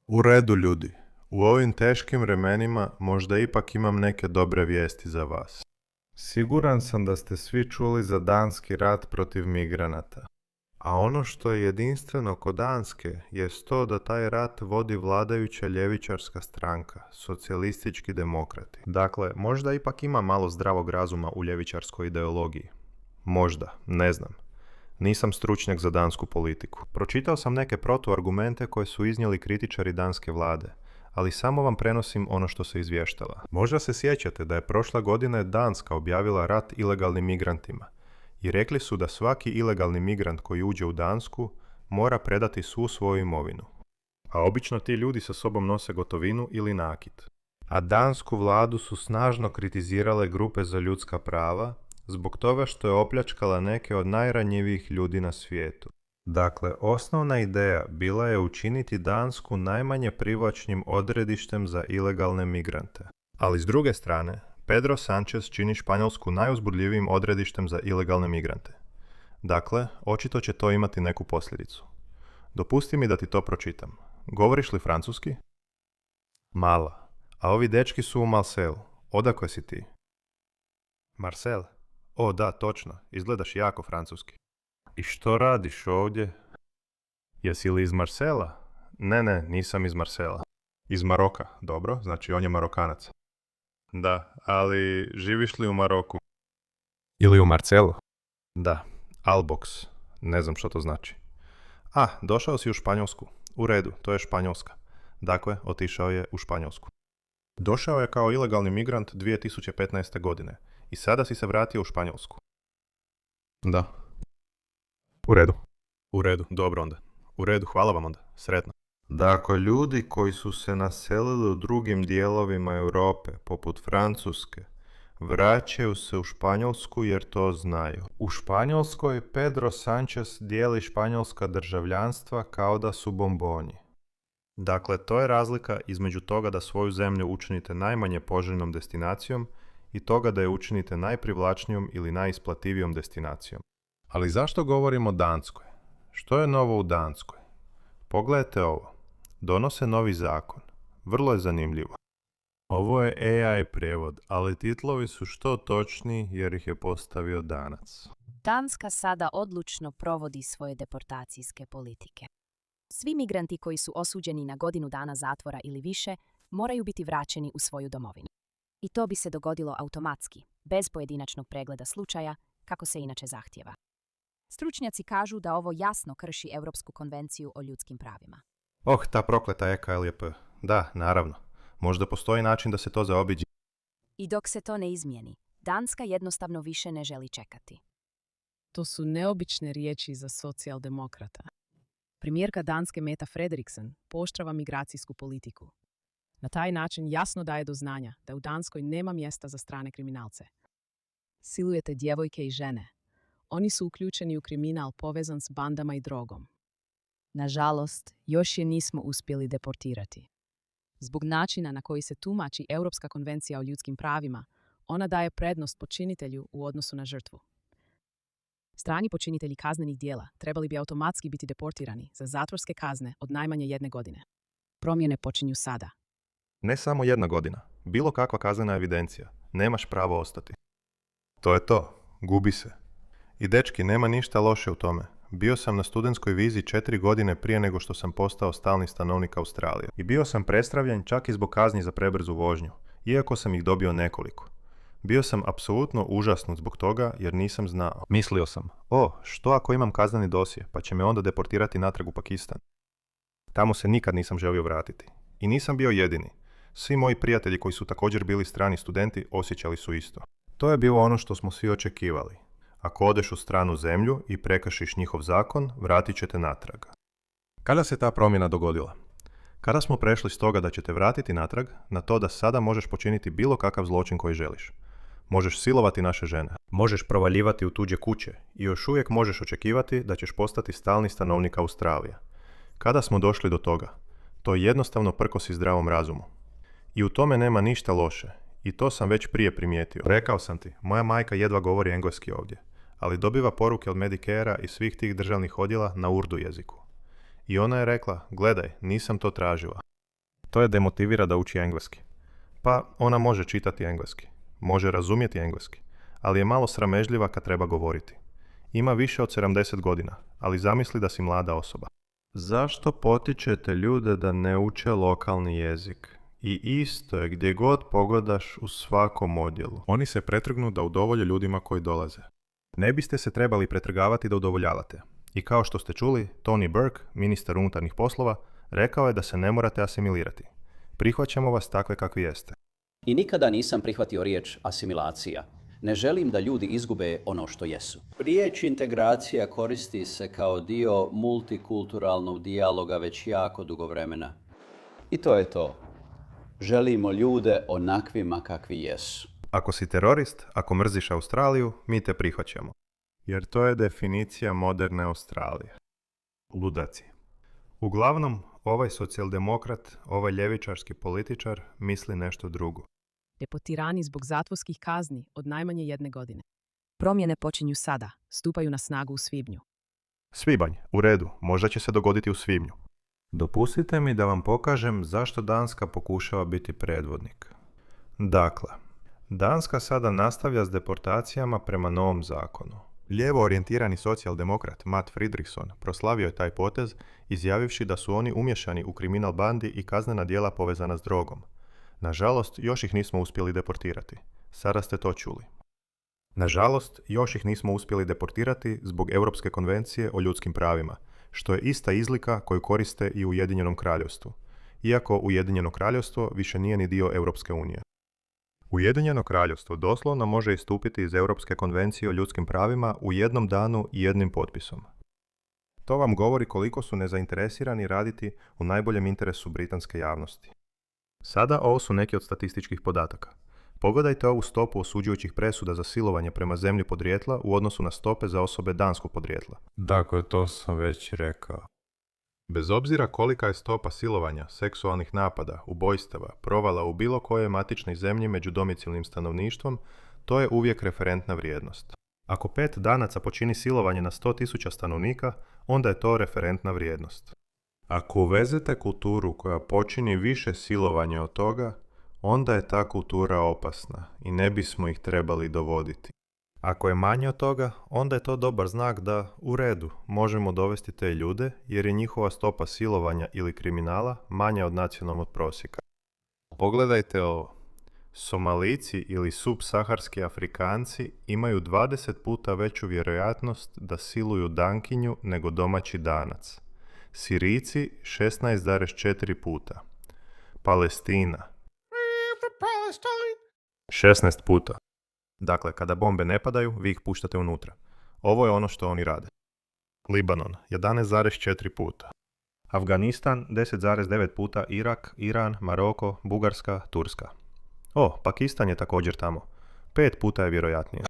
U redu, ljudi. U ovim teškim vremenima možda ipak imam neke dobre vijesti za vas. Siguran sam da ste svi čuli za danski rat protiv migranata. A ono što je jedinstveno kod Danske jest to da taj rat vodi vladajuća ljevičarska stranka, socijalistički demokrati. Dakle, možda ipak ima malo zdravog razuma u ljevičarskoj ideologiji. Možda, ne znam. Nisam stručnjak za dansku politiku. Pročitao sam neke protuargumente koje su iznijeli kritičari danske vlade, ali samo vam prenosim ono što se izvještava. Možda se sjećate da je prošle godine Danska objavila rat ilegalnim migrantima i rekli su da svaki ilegalni migrant koji uđe u Dansku mora predati svu svoju imovinu. A obično ti ljudi sa sobom nose gotovinu ili nakit. A dansku vladu su snažno kritizirale grupe za ljudska prava zbog toga što je opljačkala neke od najranjivijih ljudi na svijetu. Dakle, osnovna ideja bila je učiniti Dansku najmanje privlačnim odredištem za ilegalne migrante. Ali s druge strane, Pedro Sanchez čini Španjolsku najuzbudljivijim odredištem za ilegalne migrante. Dakle, očito će to imati neku posljedicu. Dopusti mi da ti to pročitam. Govoriš li francuski? Mala. A ovi dečki su u Marseille. Odakle si ti? Marseille? O, da, točno. Izgledaš jako francuski. I što radiš ovdje? Jesi li iz Marsela? Ne, nisam iz Marsela. Iz Maroka, dobro, znači on je Marokanac. Da, ali živiš li u Maroku? Ili u Marcelu? Da, Albox. Ne znam što to znači. A, došao si u Španjolsku. U redu, to je Španjolska. Dakle, otišao je u Španjolsku. Došao je kao ilegalni migrant 2015. godine i sada si se vratio u Španjolsku. Da. U redu. U redu, dobro onda. U redu, hvala vam onda. Sretno. Dakle, ljudi koji su se naselili u drugim dijelovima Europe, poput Francuske, vraćaju se u Španjolsku jer to znaju. U Španjolskoj Pedro Sanchez dijeli španjolska državljanstva kao da su bomboni. Dakle, to je razlika između toga da svoju zemlju učinite najmanje poželjnom destinacijom i toga da je učinite najprivlačnijom ili najisplativijom destinacijom. Ali zašto govorimo o Danskoj? Što je novo u Danskoj? Pogledajte ovo. Donose novi zakon. Vrlo je zanimljivo. Ovo je AI prijevod, ali titlovi su što točniji jer ih je postavio Danac. Danska sada odlučno provodi svoje deportacijske politike. Svi migranti koji su osuđeni na godinu dana zatvora ili više moraju biti vraćeni u svoju domovinu. I to bi se dogodilo automatski, bez pojedinačnog pregleda slučaja, kako se inače zahtijeva. Stručnjaci kažu da ovo jasno krši Europsku konvenciju o ljudskim pravima. Oh, ta prokleta EKLJP. Da, naravno. Možda postoji način da se to zaobiđe. I dok se to ne izmijeni, Danska jednostavno više ne želi čekati. To su neobične riječi za socijaldemokrata. Premijerka Danske Mette Frederiksen pooštrava migracijsku politiku. Na taj način jasno daje do znanja da u Danskoj nema mjesta za strane kriminalce. Silujete djevojke i žene. Oni su uključeni u kriminal povezan s bandama i drogom. Nažalost, još je nismo uspjeli deportirati. Zbog načina na koji se tumači Europska konvencija o ljudskim pravima, ona daje prednost počinitelju u odnosu na žrtvu. Strani počinitelji kaznenih djela trebali bi automatski biti deportirani za zatvorske kazne od najmanje 1 godine. Promjene počinju sada. Ne samo 1 godina. Bilo kakva kaznena evidencija. Nemaš pravo ostati. To je to. Gubi se. I dečki, nema ništa loše u tome. Bio sam na studentskoj vizi 4 godine prije nego što sam postao stalni stanovnik Australije. I bio sam prestravljen čak i zbog kazni za prebrzu vožnju, iako sam ih dobio nekoliko. Bio sam apsolutno užasnut zbog toga jer nisam znao. Mislio sam, što ako imam kazneni dosje, pa će me onda deportirati natrag u Pakistan. Tamo se nikad nisam želio vratiti. I nisam bio jedini. Svi moji prijatelji koji su također bili strani studenti osjećali su isto. To je bilo ono što smo svi očekivali. Ako odeš u stranu zemlju i prekršiš njihov zakon, vratit će te natrag. Kada se ta promjena dogodila? Kada smo prešli s toga da će te vratiti natrag, na to da sada možeš počiniti bilo kakav zločin koji želiš. Možeš silovati naše žene. Možeš provaljivati u tuđe kuće i još uvijek možeš očekivati da ćeš postati stalni stanovnik Australije. Kada smo došli do toga? To jednostavno prkosi zdravom razumu. I u tome nema ništa loše. I to sam već prije primijetio. Rekao sam ti, moja majka jedva govori engleski ovdje, ali dobiva poruke od Medicarea i svih tih državnih odjela na urdu jeziku. I ona je rekla, gledaj, nisam to tražila. To je demotivira da uči engleski. Pa ona može čitati engleski, može razumjeti engleski, ali je malo sramežljiva kad treba govoriti. Ima više od 70 godina, ali zamisli da si mlada osoba. Zašto potičete ljude da ne uče lokalni jezik? I isto je gdje god pogodaš u svakom odjelu. Oni se pretrgnu da udovolje ljudima koji dolaze. Ne biste se trebali pretrgavati da udovoljavate. I kao što ste čuli, Tony Burke, ministar unutarnjih poslova, rekao je da se ne morate asimilirati. Prihvaćamo vas takve kakvi jeste. I nikada nisam prihvatio riječ asimilacija. Ne želim da ljudi izgube ono što jesu. Riječ integracija koristi se kao dio multikulturalnog dijaloga već jako dugo vremena. I to je to. Želimo ljude onakvima kakvi jesu. Ako si terorist, ako mrziš Australiju, mi te prihvaćamo. Jer to je definicija moderne Australije. Ludaci. Uglavnom, ovaj socijaldemokrat, ovaj ljevičarski političar misli nešto drugo. Deportirani zbog zatvorskih kazni od najmanje 1 godine. Promjene počinju sada, stupaju na snagu u svibnju. Svibanj, u redu, možda će se dogoditi u svibnju. Dopustite mi da vam pokažem zašto Danska pokušava biti predvodnik. Dakle, Danska sada nastavlja s deportacijama prema novom zakonu. Lijevo orijentirani socijaldemokrat Matt Fredriksson proslavio je taj potez, izjavivši da su oni umješani u kriminal bandi i kaznena djela povezana s drogom. Nažalost, još ih nismo uspjeli deportirati. Sada ste to čuli. Nažalost, još ih nismo uspjeli deportirati zbog Europske konvencije o ljudskim pravima, što je ista izlika koju koriste i u Ujedinjenom kraljevstvu, iako Ujedinjeno kraljevstvo više nije ni dio Europske unije. Ujedinjeno kraljevstvo doslovno može istupiti iz Europske konvencije o ljudskim pravima u jednom danu i jednim potpisom. To vam govori koliko su nezainteresirani raditi u najboljem interesu britanske javnosti. Sada ovo su neki od statističkih podataka. Pogledajte ovu stopu osuđujućih presuda za silovanje prema zemlji podrijetla u odnosu na stope za osobe danskog podrijetla. Dakle, to sam već rekao. Bez obzira kolika je stopa silovanja, seksualnih napada, ubojstava, provala u bilo kojoj matičnoj zemlji među domicilnim stanovništvom, to je uvijek referentna vrijednost. Ako 5 Danaca počini silovanje na 100.000 stanovnika, onda je to referentna vrijednost. Ako uvezete kulturu koja počini više silovanja od toga, onda je ta kultura opasna i ne bismo ih trebali dovoditi. Ako je manje od toga, onda je to dobar znak da, u redu, možemo dovesti te ljude jer je njihova stopa silovanja ili kriminala manja od nacionalnog prosjeka. Pogledajte ovo. Somalici ili subsaharski Afrikanci imaju 20 puta veću vjerojatnost da siluju Dankinju nego domaći Danac. Sirijci 16,4 puta. Palestina 16 puta. Dakle, kada bombe ne padaju, vi ih puštate unutra. Ovo je ono što oni rade. Libanon 11,4 puta. Afganistan 10,9 puta, Irak, Iran, Maroko, Bugarska, Turska. O, Pakistan je također tamo. 5 puta je vjerojatnije.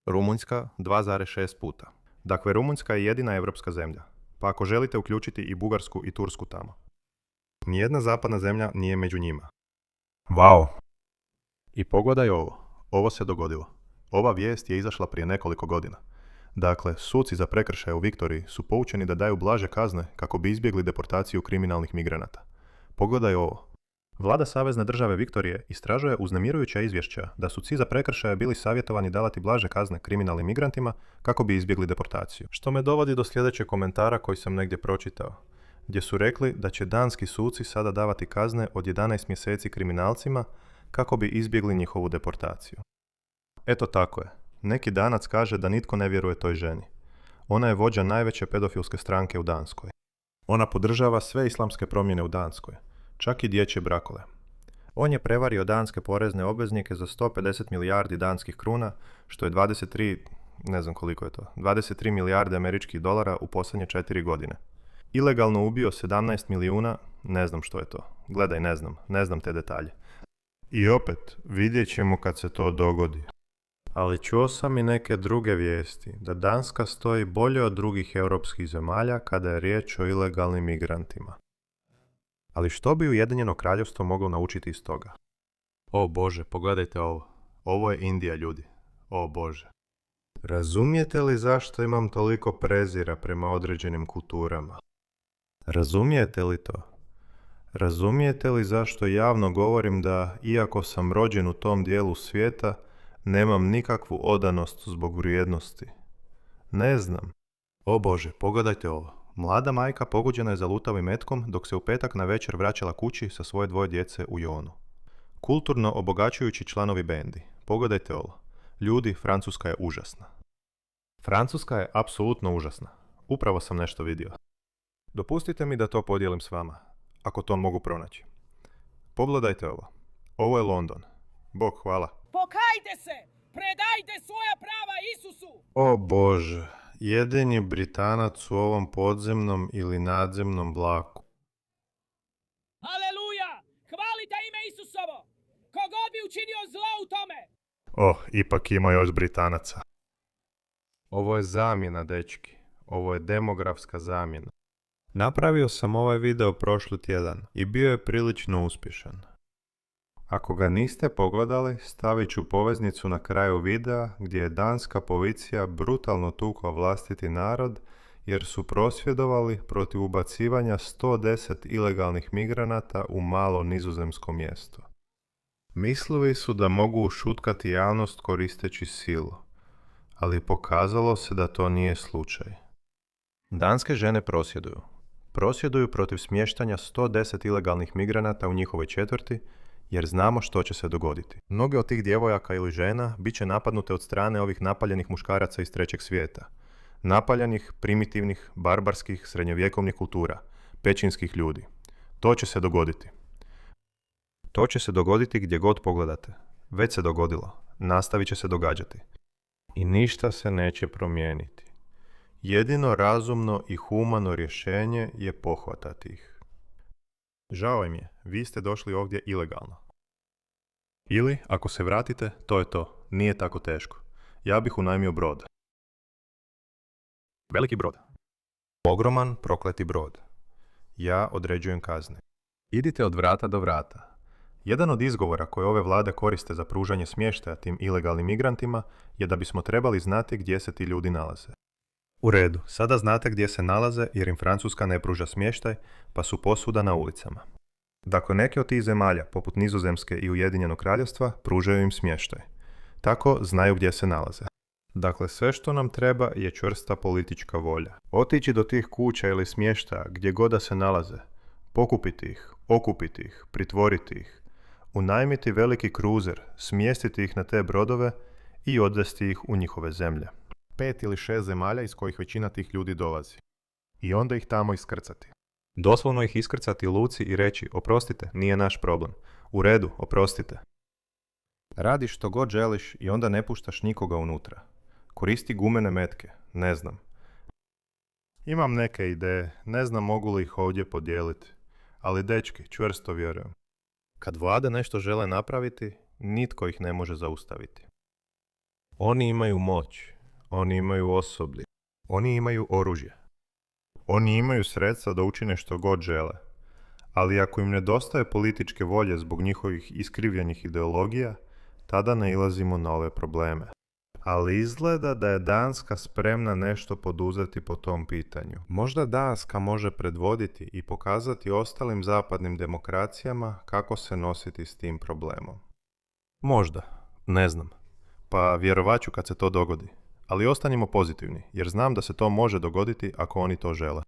Rumunjska 2,6 puta. Dakle, Rumunjska je jedina evropska zemlja. Pa ako želite uključiti i Bugarsku i Tursku tamo. Nijedna zapadna zemlja nije među njima. Wow! I pogledaj ovo. Ovo se dogodilo. Ova vijest je izašla prije nekoliko godina. Dakle, suci za prekršaje u Viktoriji su poučeni da daju blaže kazne kako bi izbjegli deportaciju kriminalnih migranata. Pogledaj ovo. Vlada Savezne države Viktorije istražuje uznemirujuća izvješća da su suci za prekršaje bili savjetovani davati blaže kazne kriminalnim migrantima kako bi izbjegli deportaciju. Što me dovodi do sljedećeg komentara koji sam negdje pročitao, gdje su rekli da će danski suci sada davati kazne od 11 mjeseci kriminalcima kako bi izbjegli njihovu deportaciju. Eto tako je. Neki Danac kaže da nitko ne vjeruje toj ženi. Ona je vođa najveće pedofilske stranke u Danskoj. Ona podržava sve islamske promjene u Danskoj, čak i dječje brakove. On je prevario danske porezne obveznike za 150 milijardi danskih kruna, što je 23 milijarde američkih dolara u posljednje 4 godine. Ilegalno ubio 17 milijuna, ne znam što je to. Gledaj, ne znam te detalje. I opet, vidjet ćemo kad se to dogodi. Ali čuo sam i neke druge vijesti, da Danska stoji bolje od drugih europskih zemalja kada je riječ o ilegalnim migrantima. Ali što bi Ujedinjeno kraljevstvo moglo naučiti iz toga? O Bože, pogledajte ovo. Ovo je Indija, ljudi. O Bože. Razumijete li zašto imam toliko prezira prema određenim kulturama? Razumijete li to? Razumijete li zašto javno govorim da, iako sam rođen u tom dijelu svijeta, nemam nikakvu odanost zbog vrijednosti? Ne znam. O Bože, pogledajte ovo. Mlada majka pogođena je zalutavim metkom dok se u petak na večer vraćala kući sa svoje dvoje djece u Jonu. Kulturno obogaćujući članovi bendi. Pogledajte ovo. Ljudi, Francuska je užasna. Francuska je apsolutno užasna. Upravo sam nešto vidio. Dopustite mi da to podijelim s vama, ako to mogu pronaći. Pogledajte ovo. Ovo je London. Bog hvala. Pokajte se! Predajte svoja prava Isusu! O Bože, jedini Britanac u ovom podzemnom ili nadzemnom vlaku. Aleluja! Hvalite ime Isusovo! Kogod bi učinio zlo u tome! Ipak ima još Britanaca. Ovo je zamjena, dečki. Ovo je demografska zamjena. Napravio sam ovaj video prošli tjedan i bio je prilično uspješan. Ako ga niste pogledali, stavit ću poveznicu na kraju videa gdje je danska policija brutalno tukla vlastiti narod jer su prosvjedovali protiv ubacivanja 110 ilegalnih migranata u malo nizozemsko mjesto. Mislili su da mogu ušutkati javnost koristeći silu, ali pokazalo se da to nije slučaj. Danske žene prosvjeduju. Prosvjeduju protiv smještanja 110 ilegalnih migranata u njihovoj četvrti, jer znamo što će se dogoditi. Mnoge od tih djevojaka ili žena bit će napadnute od strane ovih napaljenih muškaraca iz trećeg svijeta. Napaljenih, primitivnih, barbarskih, srednjovjekovnih kultura, pećinskih ljudi. To će se dogoditi. To će se dogoditi gdje god pogledate. Već se dogodilo. Nastavit će se događati. I ništa se neće promijeniti. Jedino razumno i humano rješenje je pohvatati ih. Žao im je, vi ste došli ovdje ilegalno. Ili, ako se vratite, to je to. Nije tako teško. Ja bih unajmio brod. Veliki brod. Ogroman, prokleti brod. Ja određujem kazne. Idite od vrata do vrata. Jedan od izgovora koje ove vlade koriste za pružanje smještaja tim ilegalnim migrantima je da bismo trebali znati gdje se ti ljudi nalaze. U redu, sada znate gdje se nalaze jer im Francuska ne pruža smještaj, pa su posvuda na ulicama. Dakle, neke od tih zemalja, poput Nizozemske i Ujedinjenog kraljevstva, pružaju im smještaj. Tako znaju gdje se nalaze. Dakle, sve što nam treba je čvrsta politička volja. Otići do tih kuća ili smještaja gdje god da se nalaze, pokupiti ih, okupiti ih, pritvoriti ih, unajmiti veliki kruzer, smjestiti ih na te brodove i odvesti ih u njihove zemlje. 5 ili 6 zemalja iz kojih većina tih ljudi dolazi. I onda ih tamo iskrcati. Doslovno ih iskrcati u luci i reći, oprostite, nije naš problem. U redu, oprostite. Radiš što god želiš i onda ne puštaš nikoga unutra. Koristi gumene metke, ne znam. Imam neke ideje, ne znam mogu li ih ovdje podijeliti, ali dečki, čvrsto vjerujem. Kad vlade nešto žele napraviti, nitko ih ne može zaustaviti. Oni imaju moć, oni imaju osoblje, oni imaju oružje. Oni imaju sredstva da učine što god žele, ali ako im nedostaje političke volje zbog njihovih iskrivljenih ideologija, tada nailazimo na ove probleme. Ali izgleda da je Danska spremna nešto poduzeti po tom pitanju. Možda Danska može predvoditi i pokazati ostalim zapadnim demokracijama kako se nositi s tim problemom. Možda, ne znam. Pa vjerovat ću kad se to dogodi. Ali ostanimo pozitivni, jer znam da se to može dogoditi ako oni to žele.